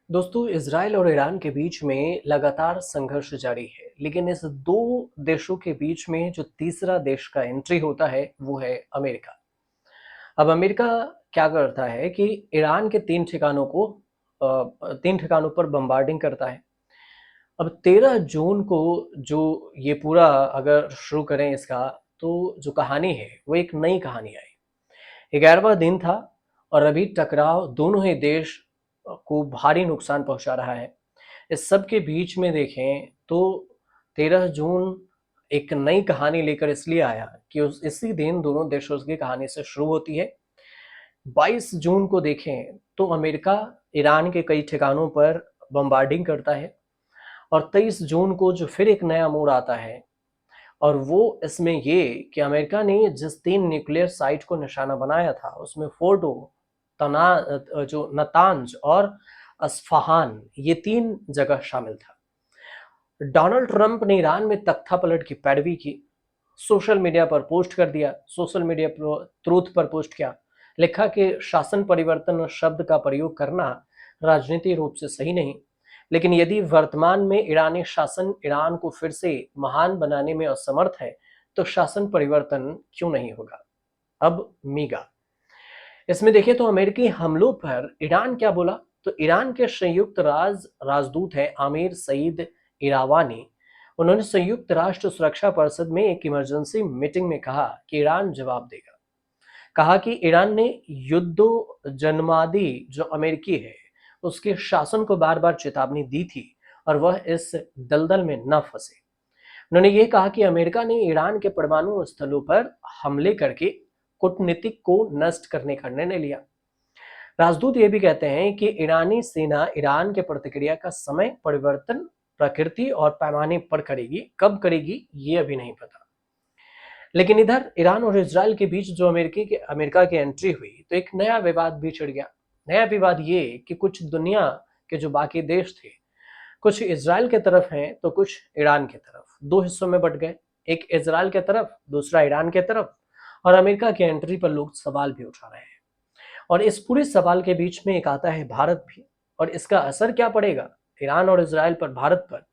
दोस्तों, इज़राइल और ईरान के बीच में लगातार संघर्ष जारी है, लेकिन इस 2 देशों के बीच में जो तीसरा देश का एंट्री होता है, वो है अमेरिका। अब अमेरिका क्या करता है कि ईरान के 3 ठिकानों पर बम्बार्डिंग करता है। अब 13 जून को जो ये पूरा अगर शुरू करें इसका, तो जो कहानी है, वो एक नई कहानी आई। 11वां दिन था और अभी टकराव दोनों ही देश को भारी नुकसान पहुंचा रहा है। इस सब के बीच में देखें तो 13 जून एक नई कहानी लेकर इसलिए आया कि उस इसी दिन दोनों देशों की कहानी से शुरू होती है। 22 जून को देखें तो अमेरिका ईरान के कई ठिकानों पर बम्बार्डिंग करता है और 23 जून को जो फिर एक नया मोड़ आता है और वो इसमें ये कि अमेरिका ने जिस 3 न्यूक्लियर साइट को निशाना बनाया था उसमें फोर्डो, जो नतांज और अस्फहान ये 3 जगह शामिल था। डोनाल्ड ट्रंप ने ईरान में तख्तापलट की पैरवी की, सोशल मीडिया पर पोस्ट कर दिया, सोशल मीडिया पर ट्रूथ पर पोस्ट किया, लिखा कि शासन परिवर्तन शब्द का प्रयोग करना राजनीतिक रूप से सही नहीं, लेकिन यदि वर्तमान में ईरानी शासन ईरान को फिर से महान बनाने में असमर्थ है तो शासन परिवर्तन क्यों नहीं होगा। अब मीगा इसमें देखें तो अमेरिकी हमलों पर ईरान क्या बोला, तो ईरान के संयुक्त राजदूत हैं आमिर सईद इरावानी। उन्होंने संयुक्त राष्ट्र सुरक्षा परिषद में एक इमरजेंसी मीटिंग में कहा कि ईरान जवाब देगा। कहा कि ईरान ने युद्धोन्मादी जो अमेरिकी है उसके शासन को बार बार चेतावनी दी थी और वह इस दलदल में न फंसे। उन्होंने ये कहा कि अमेरिका ने ईरान के परमाणु स्थलों पर हमले करके कूटनीतिक को नष्ट करने का निर्णय लिया। राजदूत ये भी कहते हैं कि ईरानी सेना ईरान के प्रतिक्रिया का समय परिवर्तन प्रकृति और पैमाने पर करेगी, कब करेगी ये अभी नहीं पता। लेकिन इधर ईरान और इजराइल के बीच जो अमेरिका की एंट्री हुई तो एक नया विवाद भी छिड़ गया। नया विवाद ये कि कुछ दुनिया के जो बाकी देश थे, कुछ इजराइल के तरफ हैं तो कुछ ईरान के तरफ, 2 हिस्सों में बट गए। एक इजराइल के तरफ, दूसरा ईरान के तरफ। और अमेरिका की एंट्री पर लोग सवाल भी उठा रहे हैं और इस पूरे सवाल के बीच में एक आता है भारत भी। और इसका असर क्या पड़ेगा ईरान और इजराइल पर, भारत पर,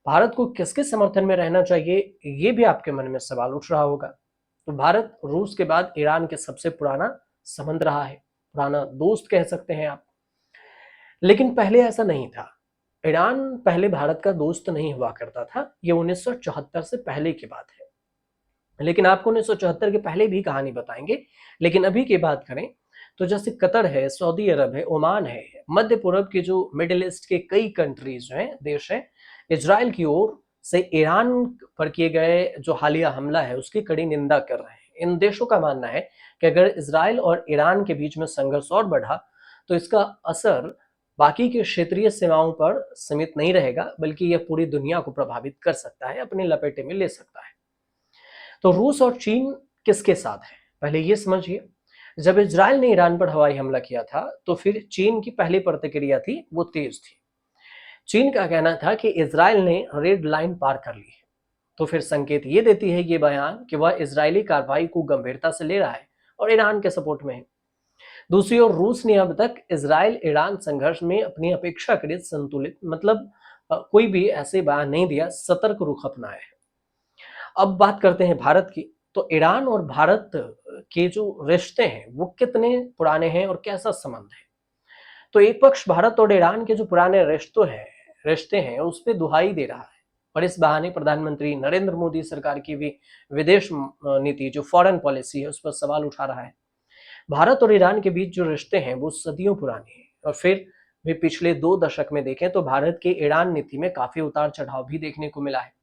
भारत को किसके समर्थन में रहना चाहिए, ये भी आपके मन में सवाल उठ रहा होगा। तो भारत रूस के बाद ईरान के सबसे पुराना संबंध रहा है, पुराना दोस्त कह सकते हैं आप। लेकिन पहले ऐसा नहीं था। ईरान पहले भारत का दोस्त नहीं हुआ करता था, ये 1974 से पहले की बात है। लेकिन आपको 1974 के पहले भी कहानी बताएंगे। लेकिन अभी की बात करें तो जैसे कतर है, सऊदी अरब है, ओमान है, मध्य पूर्व के जो मिडिल ईस्ट के कई कंट्रीज हैं, देश हैं, इजराइल की ओर से ईरान पर किए गए जो हालिया हमला है उसकी कड़ी निंदा कर रहे हैं। इन देशों का मानना है कि अगर इजराइल और ईरान के बीच में संघर्ष और बढ़ा तो इसका असर बाकी के क्षेत्रीय सीमाओं पर सीमित नहीं रहेगा, बल्कि यह पूरी दुनिया को प्रभावित कर सकता है, अपने लपेटे में ले सकता है। तो रूस और चीन किसके साथ है, पहले ये समझिए। जब इजराइल ने ईरान पर हवाई हमला किया था तो फिर चीन की पहली प्रतिक्रिया थी वो तेज थी। चीन का कहना था कि इजराइल ने रेड लाइन पार कर ली है। तो फिर संकेत ये देती है ये बयान कि वह इजरायली कार्रवाई को गंभीरता से ले रहा है और ईरान के सपोर्ट में है। दूसरी ओर रूस ने अब तक इजराइल ईरान संघर्ष में अपनी अपेक्षाकृत संतुलित, मतलब कोई भी ऐसे बयान नहीं दिया, सतर्क रुख अपनाया है। अब बात करते हैं भारत की। तो ईरान और भारत के जो रिश्ते हैं वो कितने पुराने हैं और कैसा संबंध है। तो एक पक्ष भारत और ईरान के जो पुराने रिश्ते हैं उस पर दुहाई दे रहा है और इस बहाने प्रधानमंत्री नरेंद्र मोदी सरकार की भी विदेश नीति, जो फॉरेन पॉलिसी है, उस पर सवाल उठा रहा है। भारत और ईरान के बीच जो रिश्ते हैं वो सदियों पुराने हैं और फिर भी पिछले 2 दशक में देखें तो भारत के ईरान नीति में काफी उतार चढ़ाव भी देखने को मिला है।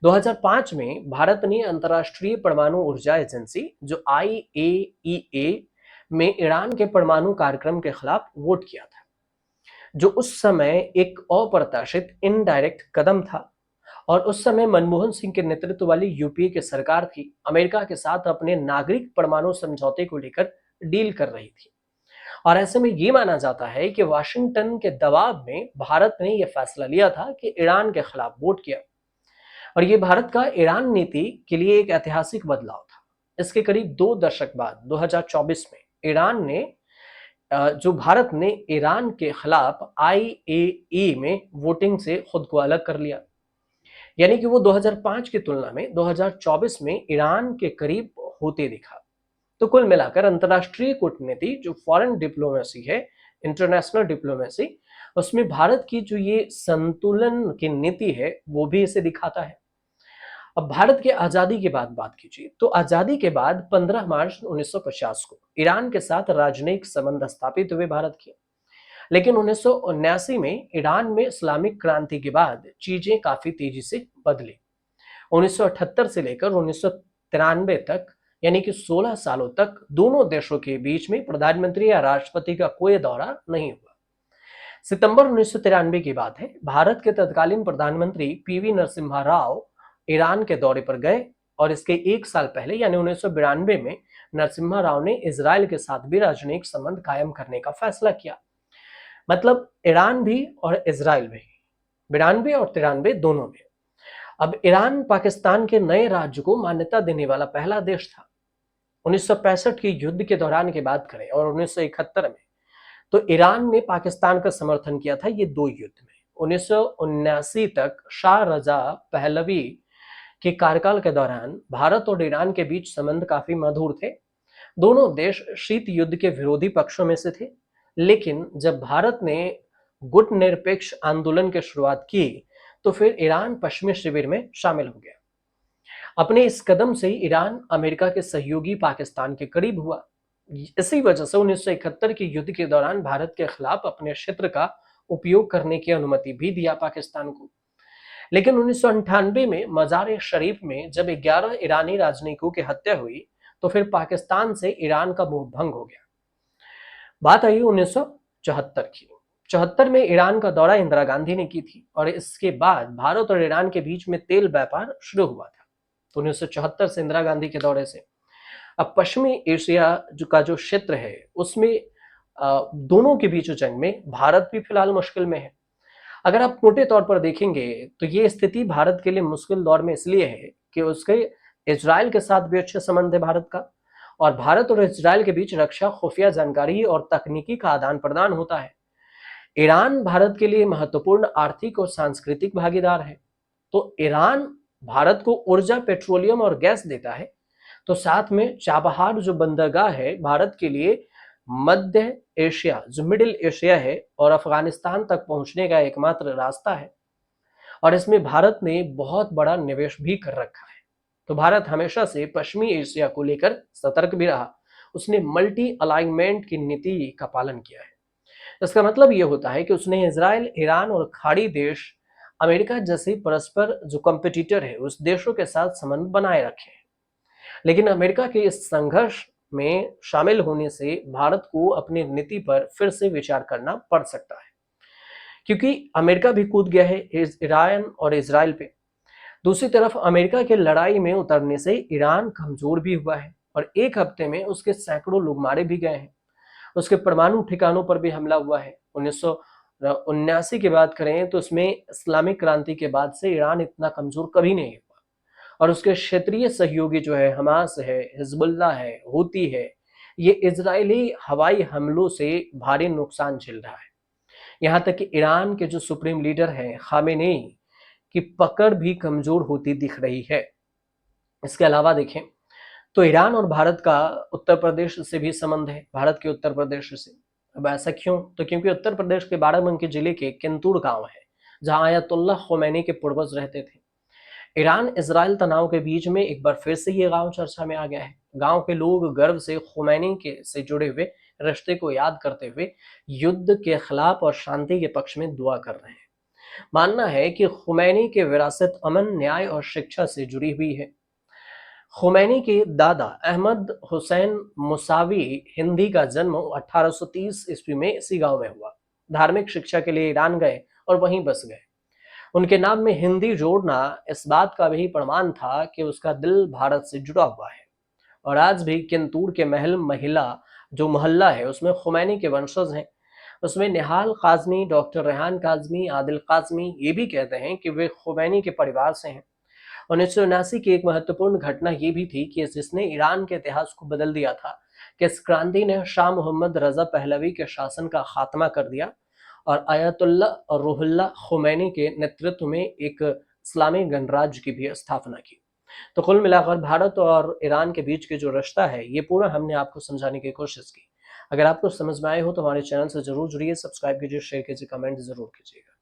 2005 में भारत ने अंतर्राष्ट्रीय परमाणु ऊर्जा एजेंसी जो IAEA में ईरान के परमाणु कार्यक्रम के खिलाफ वोट किया था, जो उस समय एक अप्रत्याशित इनडायरेक्ट कदम था। और उस समय मनमोहन सिंह के नेतृत्व वाली यूपीए की सरकार थी, अमेरिका के साथ अपने नागरिक परमाणु समझौते को लेकर डील कर रही थी। और ऐसे में ये माना जाता है कि वाशिंगटन के दबाव में भारत ने यह फैसला लिया था कि ईरान के खिलाफ वोट किया। और ये भारत का ईरान नीति के लिए एक ऐतिहासिक बदलाव था। इसके करीब 2 दशक बाद 2024 में ईरान ने जो भारत ने ईरान के खिलाफ आईएई में वोटिंग से खुद को अलग कर लिया। यानी कि वो 2005 की तुलना में 2024 में ईरान के करीब होते दिखा। तो कुल मिलाकर अंतर्राष्ट्रीय कूटनीति, जो फॉरेन डिप्लोमेसी है, इंटरनेशनल डिप्लोमेसी, उसमें भारत की जो ये संतुलन की नीति है वो भी इसे दिखाता है। अब भारत के आजादी के बाद बात कीजिए तो आजादी के बाद 15 मार्च 1950 को ईरान के साथ राजनयिक संबंध स्थापित हुए भारत के। लेकिन 1979 में ईरान में इस्लामिक क्रांति के बाद चीजें काफी तेजी से बदली। 1978 से लेकर 1993 तक, यानी कि 16 सालों तक दोनों देशों के बीच में प्रधानमंत्री या राष्ट्रपति का कोई दौरा नहीं हुआ। सितंबर 1993 की बात है, भारत के तत्कालीन प्रधानमंत्री पीवी नरसिम्हा राव ईरान के दौरे पर गए और इसके एक साल पहले यानी 1992 में नरसिम्हा राव ने इजराइल के साथ भी राजनयिक संबंध कायम करने का फैसला किया। मतलब ईरान भी और इजराइल भी, 92 और 93 दोनों में। अब ईरान पाकिस्तान के नए राज्य को मान्यता देने वाला पहला देश था। 1965 के युद्ध के दौरान की बात करें और 1971 में, तो ईरान ने पाकिस्तान का समर्थन किया था ये दो युद्ध में। 1979 तक शाह रजा पहलवी के कार्यकाल के दौरान भारत और ईरान के बीच संबंध काफी मधुर थे। दोनों देश शीत युद्ध के विरोधी पक्षों में से थे। लेकिन जब भारत ने गुटनिरपेक्ष आंदोलन की शुरुआत की तो फिर ईरान पश्चिमी शिविर में शामिल हो गया। अपने इस कदम से ईरान अमेरिका के सहयोगी पाकिस्तान के करीब हुआ। इसी वजह से 1971 के युद्ध के दौरान भारत के खिलाफ अपने क्षेत्र का उपयोग करने की अनुमति भी दिया पाकिस्तान को। लेकिन 1998 में मजार शरीफ में जब 11 ईरानी राजनयिकों की हत्या हुई तो फिर पाकिस्तान से ईरान का मोह भंग हो गया। बात आई 1974 की। 74 में ईरान का दौरा इंदिरा गांधी ने की थी और इसके बाद भारत और ईरान के बीच में तेल व्यापार शुरू हुआ था। तो 1974 से इंदिरा गांधी के दौरे से अब पश्चिमी एशिया का जो क्षेत्र है उसमें दोनों के बीच जंग में भारत भी फिलहाल मुश्किल में है। अगर आप मोटे तौर पर देखेंगे तो ये स्थिति भारत के लिए मुश्किल दौर में इसलिए है कि उसके इजराइल के साथ भी अच्छे संबंध है भारत का, और भारत और इजराइल के बीच रक्षा, खुफिया जानकारी और तकनीकी का आदान प्रदान होता है। ईरान भारत के लिए महत्वपूर्ण आर्थिक और सांस्कृतिक भागीदार है। तो ईरान भारत को ऊर्जा, पेट्रोलियम और गैस देता है। तो साथ में चाबहार जो बंदरगाह है भारत के लिए मध्य एशिया, जो मिडिल एशिया है और अफगानिस्तान तक पहुंचने का एकमात्र रास्ता है, और इसमें भारत ने बहुत बड़ा निवेश भी कर रखा है। तो भारत हमेशा से पश्चिमी एशिया को लेकर सतर्क भी रहा। उसने मल्टी अलाइनमेंट की नीति का पालन किया है। इसका मतलब यह होता है कि उसने इजराइल, ईरान और खाड़ी देश अमेरिका जैसे परस्पर जो कॉम्पिटिटर है उस देशों के साथ संबंध बनाए रखे हैं। लेकिन अमेरिका के इस संघर्ष में शामिल होने से भारत को अपनी नीति पर फिर से विचार करना पड़ सकता है, क्योंकि अमेरिका भी कूद गया है ईरान और इजराइल पे। दूसरी तरफ अमेरिका के लड़ाई में उतरने से ईरान कमजोर भी हुआ है और एक हफ्ते में उसके सैकड़ों लोग मारे भी गए हैं। उसके परमाणु ठिकानों पर भी हमला हुआ है। 1979 की बात करें तो उसमें इस्लामिक क्रांति के बाद से ईरान इतना कमजोर कभी नहीं हुआ, और उसके क्षेत्रीय सहयोगी जो है हमास है, हिजबुल्लाह है, हूती है, ये इजरायली हवाई हमलों से भारी नुकसान झेल रहा है। यहाँ तक कि ईरान के जो सुप्रीम लीडर हैं खामेनेई की पकड़ भी कमजोर होती दिख रही है। इसके अलावा देखें तो ईरान और भारत का उत्तर प्रदेश से भी संबंध है, भारत के उत्तर प्रदेश से। अब ऐसा क्यों? तो क्योंकि उत्तर प्रदेश के बाराबंकी जिले के किंतुर गांव है जहां आयतुल्लाह खुमैनी के पूर्वज रहते थे। ईरान इजराइल तनाव के बीच में एक बार फिर से ये गांव चर्चा में आ गया है। गांव के लोग गर्व से खुमैनी के से जुड़े हुए रिश्ते को याद करते हुए युद्ध के खिलाफ और शांति के पक्ष में दुआ कर रहे हैं। मानना है कि खुमैनी की विरासत अमन, न्याय और शिक्षा से जुड़ी हुई है। खुमैनी के दादा अहमद हुसैन मुसावी हिंदी का जन्म 1830 ईस्वी में इसी गांव में हुआ। धार्मिक शिक्षा के लिए ईरान गए और वहीं बस गए। उनके नाम में हिंदी जोड़ना इस बात का भी प्रमाण था कि उसका दिल भारत से जुड़ा हुआ है। और आज भी किंतूर के महल महिला जो मोहल्ला है उसमें खुमैनी के वंशज हैं। उसमें निहाल काजमी, डॉक्टर रेहान काजमी, आदिल काजमी ये भी कहते हैं कि वे खुमैनी के परिवार से हैं। 1979 की एक महत्वपूर्ण घटना ये भी थी कि जिसने ईरान के इतिहास को बदल दिया था, कि इस क्रांति ने शाह मोहम्मद रज़ा पहलवी के शासन का खात्मा कर दिया और आयतुल्लाह रूहुल्लाह खुमैनी के नेतृत्व में एक इस्लामी गणराज्य की भी स्थापना की। तो कुल मिलाकर भारत और ईरान के बीच के जो रिश्ता है, ये पूरा हमने आपको समझाने की कोशिश की। अगर आपको समझ में आए हो तो हमारे चैनल से ज़रूर जुड़िए, सब्सक्राइब कीजिए, शेयर कीजिए, कमेंट ज़रूर कीजिएगा।